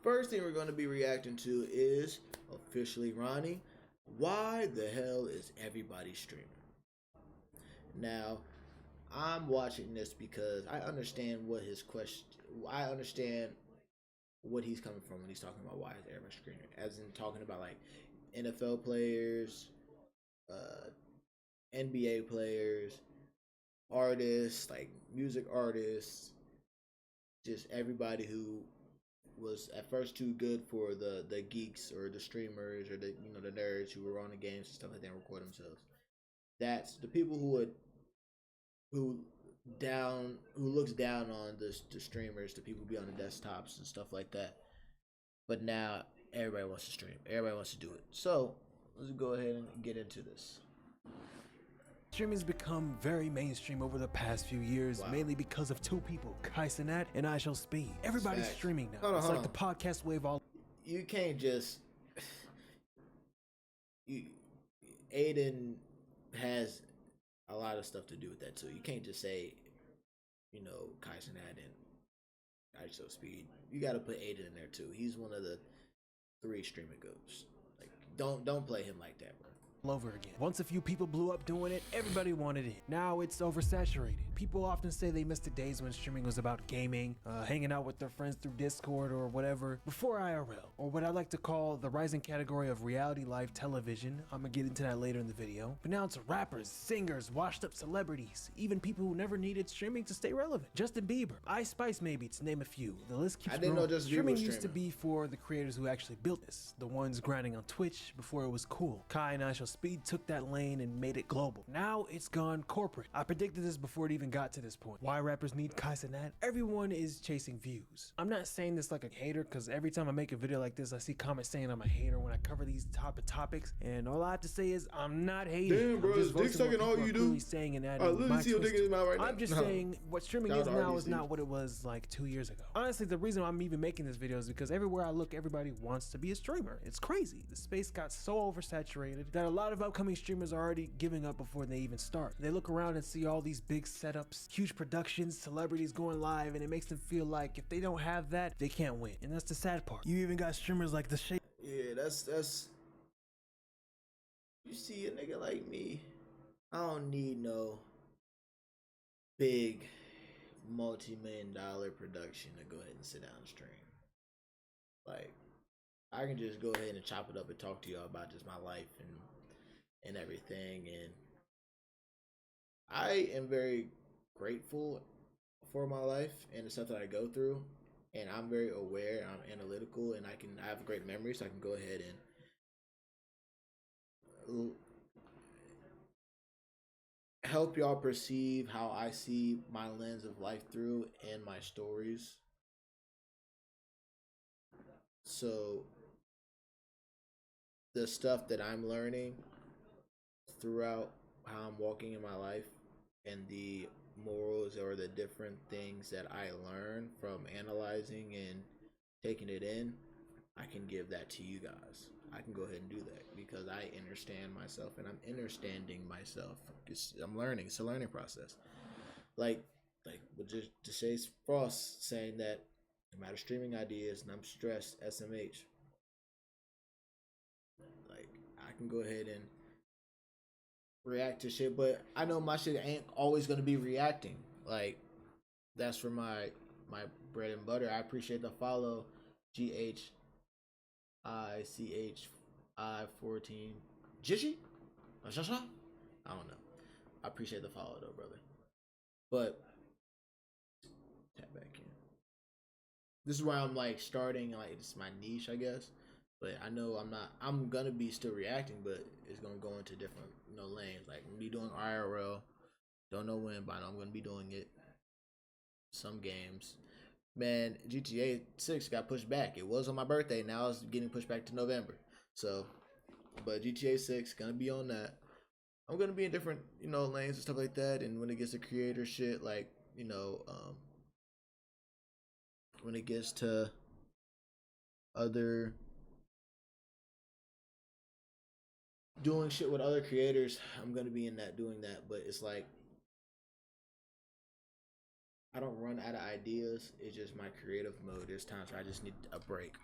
First thing we're going to be reacting to is officially Ronnie. Why the hell is everybody streaming? Now, I'm watching this because I understand what his question. I understand what he's coming from when he's talking about why is everybody streaming, as in talking about like NFL players, NBA players, artists, like music artists, just everybody who was at first too good for the geeks or the streamers or the the nerds who were on the games and stuff like that and record themselves. That's the people who who looks down on the streamers, the people who be on the desktops and stuff like that. But now everybody wants to stream. Everybody wants to do it. So let's go ahead and get into this. Streaming has become very mainstream over the past few years, mainly because of two people, Kai Cenat and Nykel Speed. Everybody's streaming now. It's like the podcast wave all. You can't just. Aiden has a lot of stuff to do with that too. You can't just say, Kai Cenat and Nykel Speed. You got to put Aiden in there too. He's one of the 3 streaming goats. Like, don't play him like that, bro. Over again. Once a few people blew up doing it, everybody wanted it. Now it's oversaturated. People often say they missed the days when streaming was about gaming, hanging out with their friends through Discord or whatever, before IRL, or what I like to call the rising category of reality live television. I'm gonna get into that later in the video. But now it's rappers, singers, washed up celebrities, even people who never needed streaming to stay relevant. Justin Bieber, Ice Spice maybe, to name a few. The list keeps growing. I didn't know Justin Bieber streaming was used to be for the creators who actually built this, the ones grinding on Twitch before it was cool. Kai and Nykel Speed took that lane and made it global. Now it's gone corporate. I predicted this before it even got to this point. Why rappers need Kai Cenat? Everyone is chasing views. I'm not saying this like a hater, because every time I make a video like this, I see comments saying I'm a hater when I cover these type of topics, and all I have to say is I'm not hating. Damn, bro, is dick sucking all you do? Saying and I literally see your dick in his mouth right now. I'm just saying what streaming is now is not what it was like 2 years ago. Honestly, the reason I'm even making this video is because everywhere I look, everybody wants to be a streamer. It's crazy. The space got so oversaturated that a lot of upcoming streamers are already giving up before they even start. They look around and see all these big setups, huge productions, celebrities going live, and it makes them feel like if they don't have that, they can't win. And that's the sad part. You even got streamers like the Shake. Yeah, that's you see a nigga like me, I don't need no big multi-million-dollar production to go ahead and sit down and stream. Like, I can just go ahead and chop it up and talk to y'all about just my life and everything, and I am very grateful for my life and the stuff that I go through, and I'm very aware, I'm analytical, and I have a great memory, so I can go ahead and help y'all perceive how I see my lens of life through and my stories. So the stuff that I'm learning throughout how I'm walking in my life and the morals or the different things that I learn from analyzing and taking it in, I can give that to you guys. I can go ahead and do that because I understand myself and I'm understanding myself. I'm learning. It's a learning process. Like just to say Frost saying that no matter streaming ideas and I'm stressed, SMH. Like, I can go ahead and react to shit, but I know my shit ain't always gonna be reacting. Like, that's for my bread and butter. I appreciate the follow, GHICHI14 Jishi? I don't know. I appreciate the follow though, brother. But tap back in. This is where I'm like starting, like it's my niche, I guess. But I know I'm gonna be still reacting, but it's gonna go into different lanes. Like, I'm gonna be doing IRL. Don't know when, but I know I'm gonna be doing it. Some games. Man, GTA 6 got pushed back. It was on my birthday. Now it's getting pushed back to November. So, but GTA 6 gonna be on that. I'm gonna be in different, lanes and stuff like that. And when it gets to creator shit, like, when it gets to other doing shit with other creators, I'm gonna be in that, doing that. But it's like, I don't run out of ideas. It's just my creative mode. There's times where I just need a break.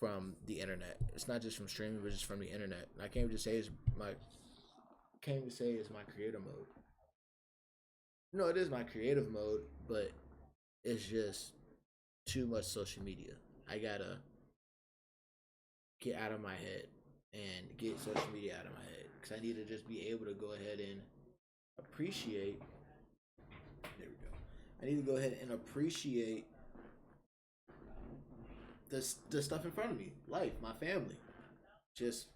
from the internet. It's not just from streaming, but just from the internet. And I can't even say it's my creative mode. No, it is my creative mode, but it's just too much social media. I gotta get out of my head and get social media out of my head, because I need to just be able to go ahead and appreciate. There we go. I need to go ahead and appreciate the stuff in front of me, life, my family, just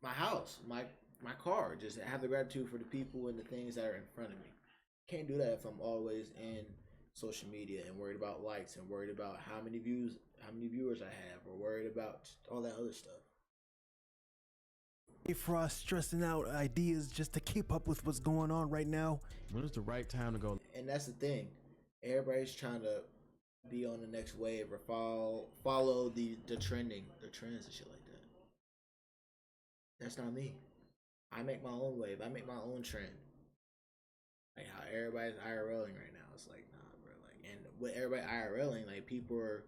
my house, my car. Just have the gratitude for the people and the things that are in front of me. Can't do that if I'm always in social media and worried about likes and worried about how many viewers I have, or worried about all that other stuff. For us stressing out ideas just to keep up with what's going on right now. When is the right time to go? And that's the thing. Everybody's trying to be on the next wave or follow the trends and shit like that. That's not me. I make my own wave. I make my own trend. Like how everybody's IRLing right now. It's like, nah, bro. Like, and with everybody IRLing, like, people are,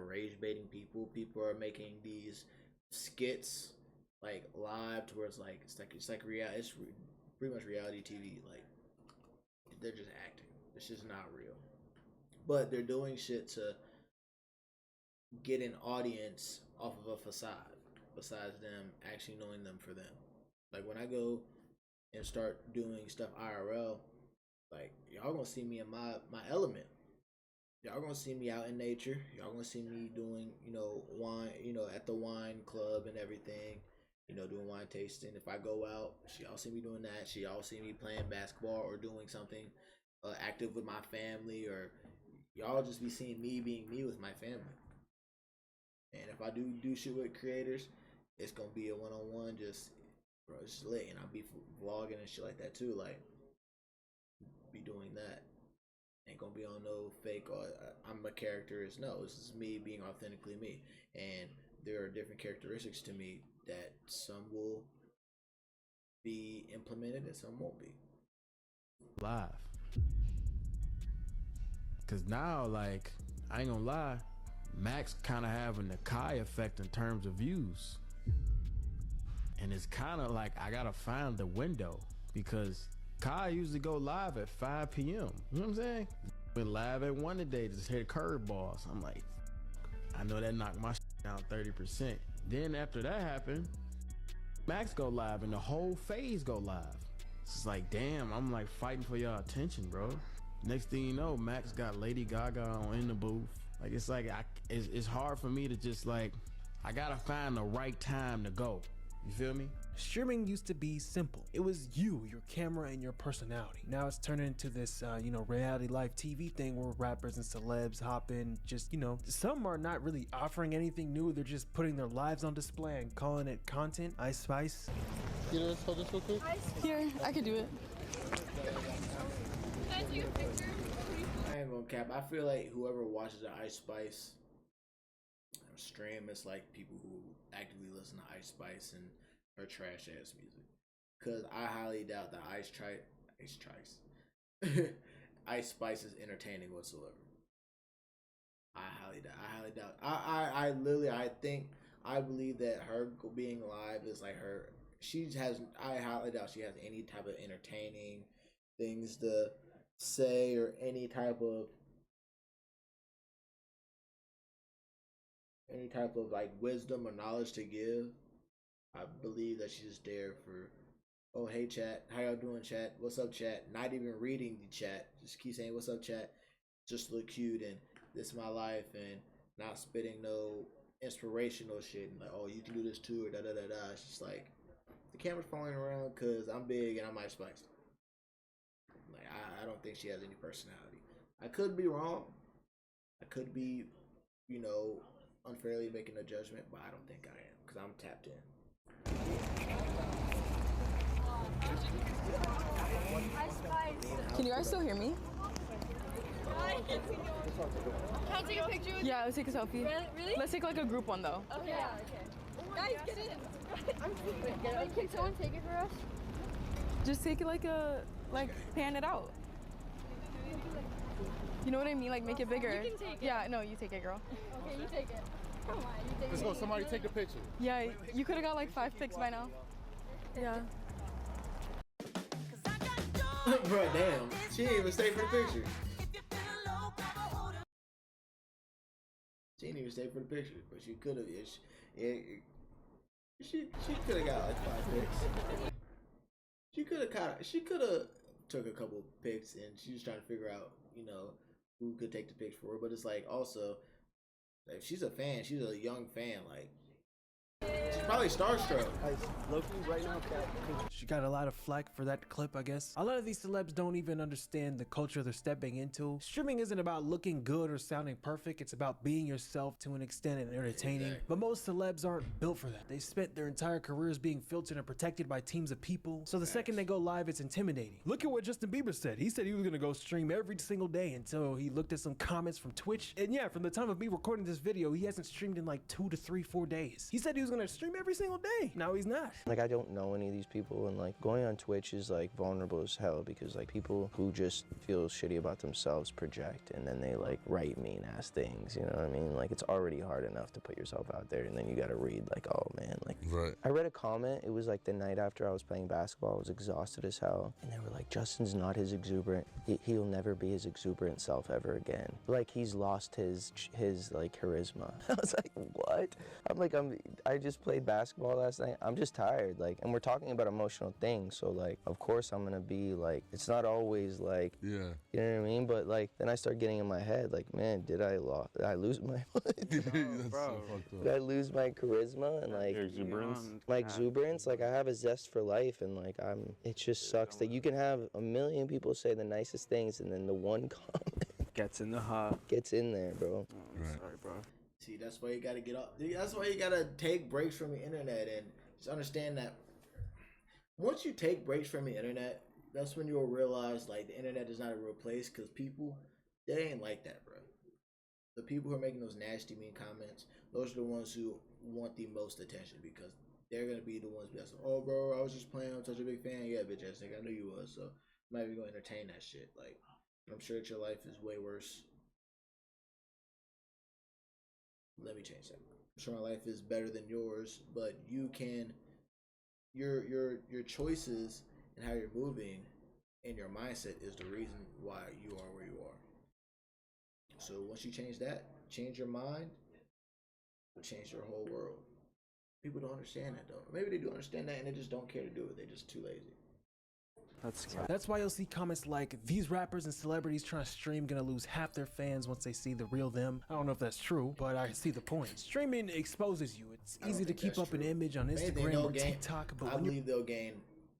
rage baiting people. People are making these skits like live towards it's like reality. It's pretty much reality TV. Like, they're just acting. It's just not real. But they're doing shit to get an audience off of a facade, besides them actually knowing them for them. Like, when I go and start doing stuff IRL, like, y'all gonna see me in my element. Y'all gonna see me out in nature. Y'all gonna see me doing, wine, at the wine club and everything, doing wine tasting. If I go out, y'all see me doing that. Y'all see me playing basketball or doing something active with my family, or y'all just be seeing me being me with my family. And if I do shit with creators, it's gonna be a one-on-one, just, bro, it's just lit. And I'll be vlogging and shit like that too. Like, be doing that. Ain't gonna be on no fake, I'm a character. No, this is me being authentically me. And there are different characteristics to me that some will be implemented and some won't be. Live. Cause now, like, I ain't gonna lie, Max kind of having the Kai effect in terms of views. And it's kind of like I gotta find the window, because Kai usually go live at 5 p.m. You know what I'm saying? Went live at 1 today, just hit curveballs. I'm like, I know that knocked my shit down 30%. Then after that happened, Max go live and the whole phase go live. It's like, damn, I'm like fighting for y'all attention, bro. Next thing you know, Max got Lady Gaga on in the booth. Like, it's like, it's hard for me to just, like, I gotta find the right time to go. You feel me? Streaming used to be simple. It was you, your camera, and your personality. Now it's turned into this, reality life TV thing where rappers and celebs hop in. Just, some are not really offering anything new. They're just putting their lives on display and calling it content. Ice Spice. You know, let's hold this real quick. Here, I could do it. I ain't gonna cap. I feel like whoever watches the Ice Spice stream is like people who actively listen to Ice Spice and her trash ass music. Cause I highly doubt that Ice Spice is entertaining whatsoever. I highly doubt. I believe that her being live is like her. I highly doubt she has any type of entertaining things to say or any type of like wisdom or knowledge to give. I believe that she's just there for, oh, hey chat, how y'all doing, chat? What's up, chat? Not even reading the chat, just keep saying what's up, chat. Just look cute and this is my life, and not spitting no inspirational shit and like, oh, you can do this too, or da da da da. It's just like the camera's falling around because I'm big and I'm Ice Spice. Like, I don't think she has any personality. I could be wrong. I could be, unfairly making a judgment, but I don't think I am, because I'm tapped in. Can you guys still hear me? Can I take a picture with you? Yeah, let's take a selfie. Really? Let's take like a group one though. Okay. Yeah, okay. Guys, get in. Can someone take it for us? Just take it like pan it out. You know what I mean? Like make it bigger. You can take it. Yeah, no, you take it, girl. Okay, you take it. Come on, you take Let's it. go. Somebody take the picture. Yeah, you could have got like 5 pics by now. Yeah. Bro, damn. She didn't even stay for the picture. She didn't even stay for the picture, but she could have. She could have got like 5 pics. She could have took a couple pics, and she was trying to figure out, you know, who could take the pics for her. But it's like also, if she's a fan, she's a young fan, like. She's probably starstruck. Loki right now, She got a lot of flack for that clip, I guess. A lot of these celebs don't even understand the culture they're stepping into. Streaming isn't about looking good or sounding perfect. It's about being yourself to an extent and entertaining. Exactly. But most celebs aren't built for that. They spent their entire careers being filtered and protected by teams of people. So the second they go live, it's intimidating. Look at what Justin Bieber said. He said he was gonna go stream every single day until he looked at some comments from Twitch. And yeah, from the time of me recording this video, he hasn't streamed in like 2 to 3, 4 days. He said he was gonna stream every single day. Now he's not. Like, I don't know any of these people, and like going on Twitch is like vulnerable as hell, because like people who just feel shitty about themselves project, and then they like write mean ass things, you know what I mean? Like, it's already hard enough to put yourself out there, and then you gotta read like, oh man, like, right. I read a comment, it was like the night after I was playing basketball, I was exhausted as hell, and they were like, Justin's not his exuberant, he'll never be his exuberant self ever again. Like, he's lost his like charisma. I was like, what? I'm like, I just played basketball last night. I'm just tired, like, and we're talking about emotional things, so like, of course I'm gonna be like, it's not always like, Yeah. you know what I mean? But like, then I start getting in my head, like, man, did I lose my That's bro. so fucked up. did I lose my charisma and like my exuberance? Like, I have a zest for life, and like it just sucks that you can have a million people say the nicest things, and then the one comment Gets in the hot. gets in there, bro. Right. Sorry, bro. See, that's why you gotta get off. That's why you gotta take breaks from the internet and just understand that once you take breaks from the internet, that's when you'll realize like the internet is not a real place, because people, they ain't like that, bro. The people who are making those nasty, mean comments, those are the ones who want the most attention, because they're gonna be the ones that's like, oh, bro, I was just playing. I'm such a big fan. Yeah, bitch ass nigga, I knew you was. So I'm not even gonna entertain that shit. Like, I'm sure that your life is way worse. Let me change that. I'm sure my life is better than yours, but you can, your choices and how you're moving and your mindset is the reason why you are where you are. So once you change that, change your mind, will change your whole world. People don't understand that though. Maybe they do understand that and they just don't care to do it. They're just too lazy. That's why you'll see comments like, these rappers and celebrities trying to stream gonna lose half their fans once they see the real them. I don't know if that's true, but I see the point. Streaming exposes you. It's easy to keep up an image on Instagram or TikTok, but I believe they'll gain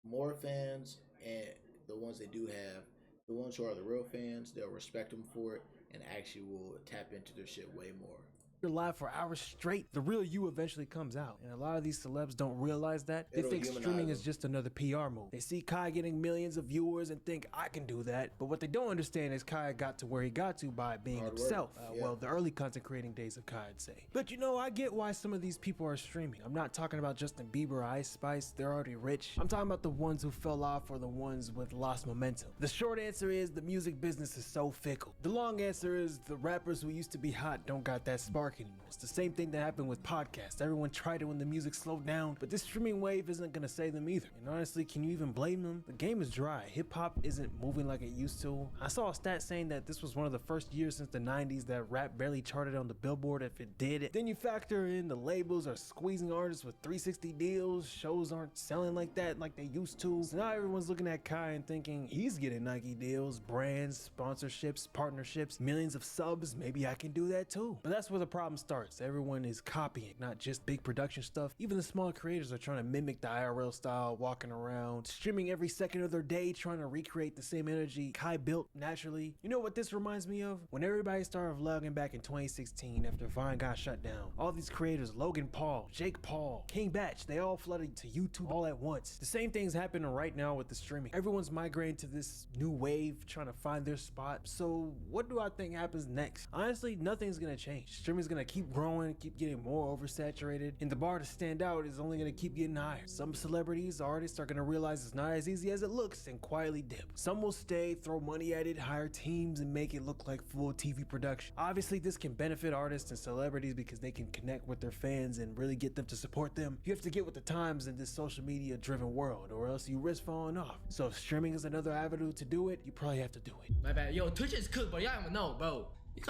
more fans, and the ones they do have, the ones who are the real fans, they'll respect them for it and actually will tap into their shit way more. you're live for hours straight, the real you eventually comes out. And a lot of these celebs don't realize that. They think streaming is just another PR move. They see Kai getting millions of viewers and think, I can do that. But what they don't understand is Kai got to where he got to by being himself. Well, the early content creating days of Kai, I'd say. But you know, I get why some of these people are streaming. I'm not talking about Justin Bieber or Ice Spice. They're already rich. I'm talking about the ones who fell off or the ones with lost momentum. The short answer is the music business is so fickle. The long answer is the rappers who used to be hot don't got that spark anymore. It's the same thing that happened with podcasts. Everyone tried it when the music slowed down, but this streaming wave isn't gonna save them either. And honestly, can you even blame them? The game is dry. Hip hop isn't moving like it used to. I saw a stat saying that this was one of the first years since the 90s that rap barely charted on the Billboard if it did. Then you factor in the labels are squeezing artists with 360 deals, shows aren't selling like that like they used to. So now everyone's looking at Kai and thinking he's getting Nike deals, brands, sponsorships, partnerships, millions of subs. Maybe I can do that too. But that's where the problem starts. Everyone is copying, not just big production stuff. Even the small creators are trying to mimic the IRL style, walking around, streaming every second of their day, trying to recreate the same energy Kai built naturally. You know what this reminds me of? When everybody started vlogging back in 2016 after Vine got shut down. All these creators, Logan Paul, Jake Paul, King Batch, they all flooded to YouTube all at once. The same thing's happening right now with the streaming. Everyone's migrating to this new wave, trying to find their spot. So what do I think happens next? Honestly, nothing's gonna change. Streaming's gonna gonna keep growing, keep getting more oversaturated, and the bar to stand out is only gonna keep getting higher. Some celebrities, artists are gonna realize it's not as easy as it looks and quietly dip. Some will stay, throw money at it, hire teams, and make it look like full TV production. Obviously, this can benefit artists and celebrities because they can connect with their fans and really get them to support them. You have to get with the times in this social media driven world, or else you risk falling off. So if streaming is another avenue to do it, you probably have to do it. My bad. Yo, Twitch is cooked, but y'all don't know, bro. You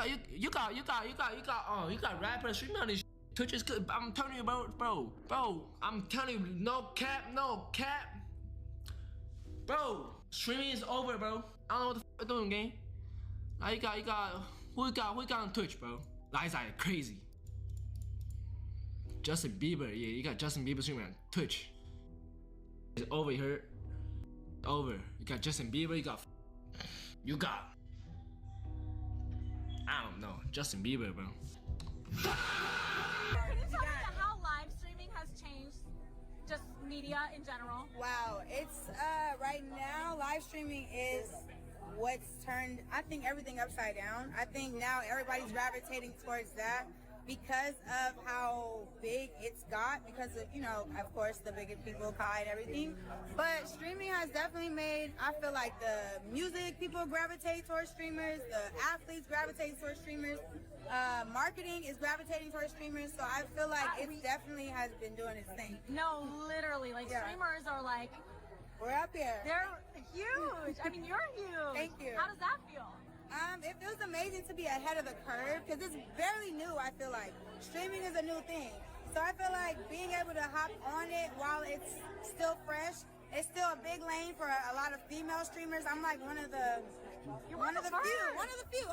got rappers streaming on this shit. Twitch is cooked. I'm telling you, bro. I'm telling you, no cap. Bro, streaming is over, bro. I don't know what the f I'm doing, gang. Now who we got on Twitch, bro? Lies are crazy. Justin Bieber, yeah, you got Justin Bieber streaming on Twitch. It's over here. Over. You got Justin Bieber, you got I don't know, Justin Bieber, bro. Can you tell me how live streaming has changed just media in general? Wow, it's right now live streaming is what's turned, I think, everything upside down. I think now everybody's gravitating towards that because of how big it's got, because of, you know, of course, the bigger people, Kai and everything. But streaming has definitely made, I feel like the music people gravitate towards streamers, the athletes gravitate towards streamers, marketing is gravitating towards streamers. So I feel like it definitely has been doing its thing. No, literally, like streamers are like, we're up here. they're huge. I mean, you're huge. Thank you. How does that feel? It feels amazing to be ahead of the curve because it's barely new. I feel like streaming is a new thing, so I feel like being able to hop on it while it's still fresh. It's still a big lane for a lot of female streamers. I'm like one of the few. I'm one of the few.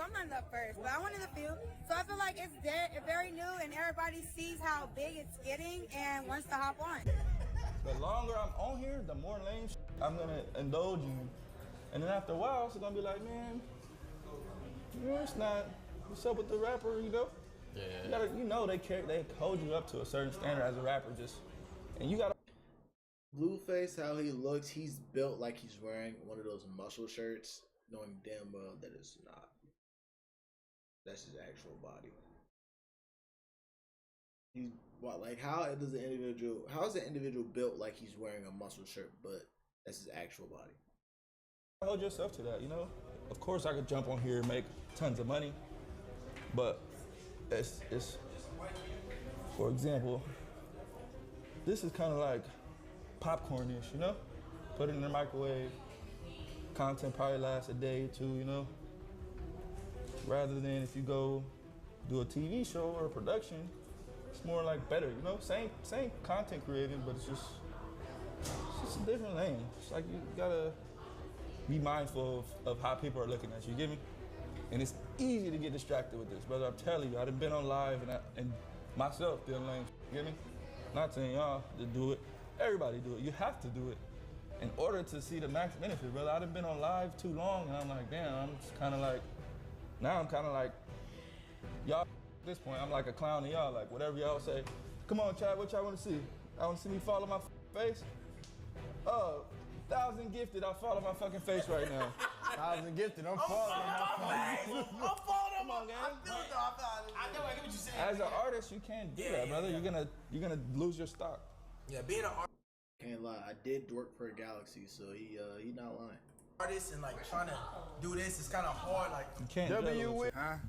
I'm not the first, but I'm one of the few. So I feel like it's very new, and everybody sees how big it's getting and wants to hop on. The longer I'm on here, the more lame I'm gonna indulge in. And then after a while, it's gonna be like, man, you know, it's not, what's up with the rapper, you know? Yeah. You gotta, you know, they hold you up to a certain standard as a rapper, and you gotta. Blueface, how he looks, he's built like he's wearing one of those muscle shirts, knowing damn well that it's not. That's his actual body. He's what, like, how is the individual built like he's wearing a muscle shirt, but that's his actual body? Hold yourself to that, you know? Of course I could jump on here and make tons of money, but it's for example, this is kind of like popcorn-ish, you know? Put it in the microwave, content probably lasts a day or two, you know? Rather than if you go do a TV show or a production, it's more like better, you know? Same content creating, but it's just a different lane. It's like you gotta be mindful of how people are looking at you, get me? And it's easy to get distracted with this, brother. I'm telling you, I've been on live and myself doing lame, get me? Not saying y'all to do it. Everybody do it. You have to do it in order to see the max benefit, brother. I've been on live too long, and I'm like, damn, I'm just kind of like, now I'm kind of like, y'all, at this point, I'm like a clown to y'all, like whatever y'all say. Come on, Chad, what y'all want to see? I want to see me follow my face? 1,000 gifted, I follow my fucking face right now. 1,000 gifted, I'm following my face. Come on, gang. I know, I get what you're saying. As an artist, you can't do that, brother. You're gonna lose your stock. Yeah, being an Can't lie, I did work for a Galaxy, so he not lying. artist and like trying to do this is kind of hard. Like You can't Huh?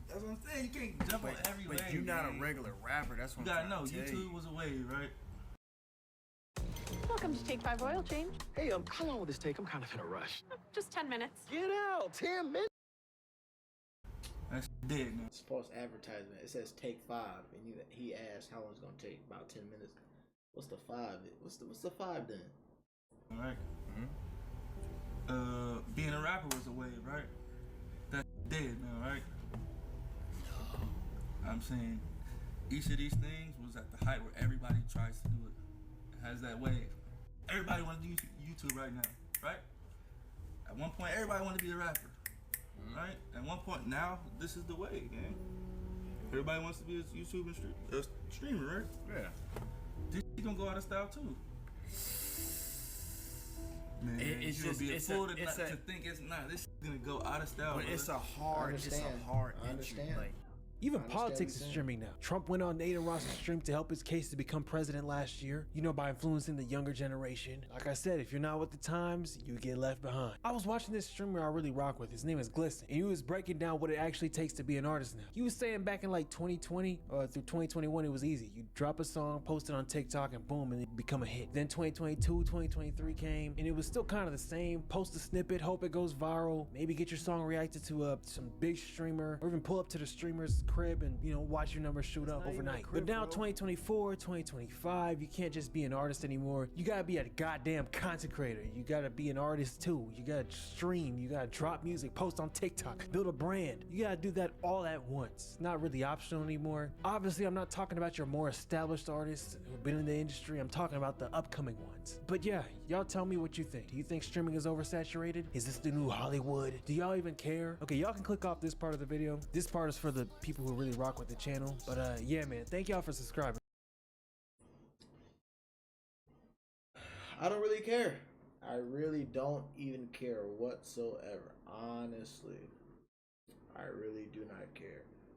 that's what I'm saying. You can't jump on every wave. But you're not a regular rapper. That's what You I'm gotta know, trying to tell you. YouTube was a wave, right? Welcome to Take 5 Oil Change. Hey, how long will this take? I'm kind of in a rush. Just 10 minutes. Get out, 10 minutes. That's dead, man. It's false advertisement. It says take 5, and he asked how long it's gonna take. About 10 minutes. What's the 5? What's the 5 then? All right. Being a rapper was a wave, right? That's dead now, right? I'm saying each of these things was at the height where everybody tries to do it. It has that wave. Everybody wants to do YouTube right now, right? At one point, everybody wanted to be a rapper, right? At one point, now this is the wave, man. Everybody wants to be a YouTube streamer, right? Yeah. This is gonna go out of style too. Man, It's you'll just be a it's fool a, to it's a think it's not. This is gonna go out of style. but brother. it's a hard I entry. understand. Like Even I understand politics what is you're saying. streaming now. Trump went on Nathan Ross's stream to help his case to become president last year, you know, by influencing the younger generation. Like I said, if you're not with the times, you get left behind. I was watching this streamer I really rock with. His name is Glisten, and he was breaking down what it actually takes to be an artist now. He was saying back in like 2020 through 2021, it was easy. You drop a song, post it on TikTok, and boom, and it become a hit. Then 2022, 2023 came, and it was still kind of the same. Post a snippet, hope it goes viral, maybe get your song reacted to some big streamer, or even pull up to the streamer's crib and, you know, watch your numbers shoot up overnight. But now 2024, 2025, you can't just be an artist anymore. You gotta be a goddamn content creator. You gotta be an artist too. You gotta stream, you gotta drop music, post on TikTok, build a brand. You gotta do that all at once. It's not really optional anymore. Obviously, I'm not talking about your more established artists who've been in the industry. I'm talking about the upcoming ones. But yeah, y'all tell me what you think. Do you think streaming is oversaturated? Is this the new Hollywood? Do y'all even care? Okay, y'all can click off this part of the video. This part is for the people who really rock with the channel. But yeah, man, thank y'all for subscribing. I don't really care. I really don't even care whatsoever. Honestly, I really do not care.